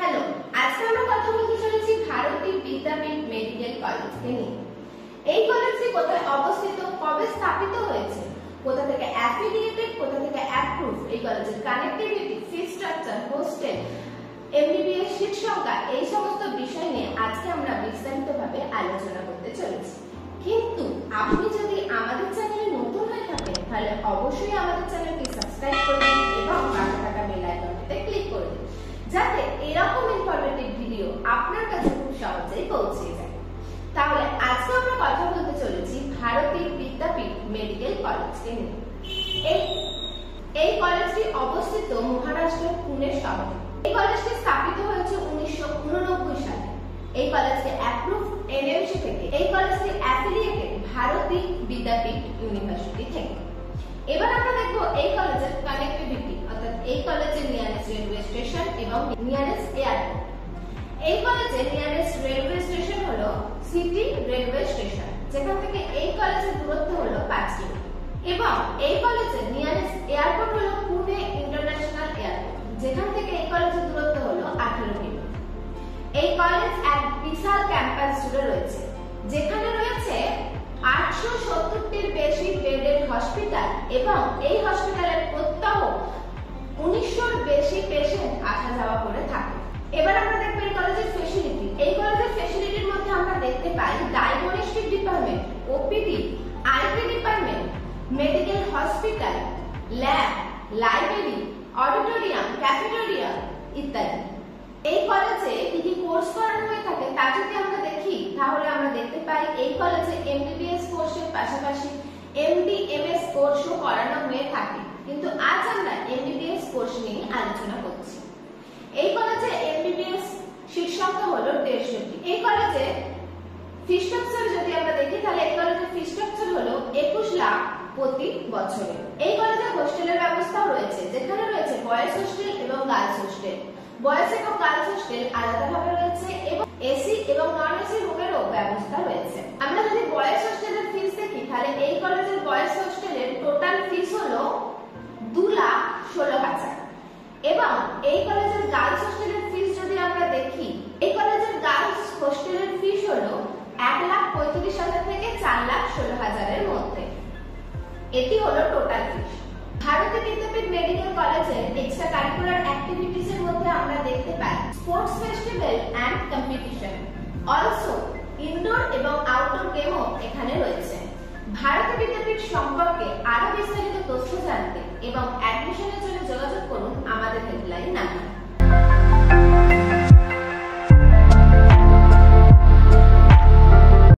Hello, আজকে আমরা কথা বলতে চলেছি ভারতী বিদ্যাপীঠ মেডিকেল কলেজকে নিয়ে। এই কলেজটি কোথায় অবস্থিত, কবে স্থাপিত হয়েছে, কোথা থেকে অ্যাফিলিয়েটেড, কোথা থেকে অ্যাপ্রুভ, এই কলেজের connectivity, fee structure, hostel, MBBS seat সংখ্যা, এই সমস্ত বিষয় নিয়ে আজকে আমরা বিস্তারিতভাবে আলোচনা করতে চলেছি। কিন্তু আপনি যদি আমাদের চ্যানেলে নতুন হয়ে থাকেন তাহলে অবশ্যই আমাদের চ্যানেলটি সাবস্ক্রাইব করবেন এবং পাশে থাকা বেল আইকনটিতে ক্লিক করে দিন, যাতে এরকম ইনফরমেটিভ ভিডিও আপনার কাছে খুব সহজেই পৌঁছে যায়। তাহলে আজকে আমরা কথা বলতে চলেছি ভারতী বিদ্যাপীঠ মেডিকেল কলেজকে নিয়ে। এই কলেজটি অবস্থিত মহারাষ্ট্রের পুনে শহরে। এই কলেজটি স্থাপিত হয়েছে 1989 সালে। এই কলেজটি অ্যাপ্রুভ এনএমসি থেকে। এই কলেজটি অ্যাফিলিয়েটেড ভারতী বিদ্যাপীঠ ইউনিভার্সিটি থেকে। এবার আমরা দেখব এই কলেজের কানেক্টিভিটি, অর্থাৎ এই কলেজের নিয়ারেস্ট রেলওয়ে স্টেশন এবং নিয়ারেস্ট এয়ারপোর্ট। এই কলেজের নিয়ারেস্ট রেলওয়ে স্টেশন হলো সিটি রেলওয়ে স্টেশন, যেখান থেকে এই কলেজের দূরত্ব হলো 5 কিমি, এবং এই কলেজের নিয়ারেস্ট এয়ারপোর্ট হলো পুনে ইন্টারন্যাশনাল এয়ারপোর্ট, যেখান থেকে এই কলেজের দূরত্ব হলো 18 কিমি। এই কলেজ এক বিশাল ক্যাম্পাস জুড়ে রয়েছে, যেখানে রয়েছে 870টির বেশি বেডের হসপিটাল, এবং এই হসপিটালের প্রত্যহ 1900-র বেশি পেশেন্ট আসা যাওয়া করে থাকে। এবার আমরা দেখব এই কলেজের ফ্যাসিলিটি। এই কলেজের ফ্যাসিলিটির মধ্যে আমরা দেখতে পাই diagnostic department, OPD, IP department, medical hospital, lab, library, auditorium, cafeteria ইত্যাদি। এই কলেজে কি কি কোর্স করানো হয়ে থাকে তা যদি আমরা দেখি, তাহলে আমরা দেখতে পাই এই কলেজে এমবিবিএস কোর্সের পাশাপাশি এমডি, এমএস কোর্সও করানো হয়ে থাকে। কিন্তু আজ আমরা এমবিবিএস কোর্স নিয়ে আলোচনা করছি। এই কলেজে এমবিবিএস সিট সংখ্যা হলো 150টি। এই কলেজে ফি স্ট্রাকচার যদি আমরা দেখি, তাহলে এই কলেজের ফি স্ট্রাকচার হলো 21 লাখ প্রতি বছরে। এই কলেজে হোস্টেলের ব্যবস্থাও রয়েছে, যেখানে রয়েছে বয়েজ হোস্টেল এবং গার্লস হোস্টেল। বয়েজ এবং গার্লস হোস্টেল আলাদাভাবে রয়েছে এবং এসি এবং নন এসি রুমেরও ব্যবস্থা রয়েছে। আমরা যদি বয়েজ হোস্টেলের ফিস দেখি, তাহলে এই কলেজের বয়েজ হোস্টেলের টোটাল ফিস হলো 2,16,000, এবং এই কলেজের গার্লস হোস্টেলের ফিস যদি আমরা দেখি, এই কলেজের গার্লস হোস্টেলের ফিস হলো 1,35,000 থেকে 4,16,000 এর মধ্যে। এটি হলো total fees. Bharati Vidyapeeth medical কলেজের এক্সট্রা কারিকুলার অ্যাক্টিভিটিস এর মধ্যে আমরা দেখতে পাই sports festival and competition, also indoor এবং আউটডোর গেমও এখানে রয়েছে। ভারতী বিদ্যাপীঠ সম্পর্কে আরো বিস্তারিত তথ্য জানতে এবং অ্যাডমিশনের জন্য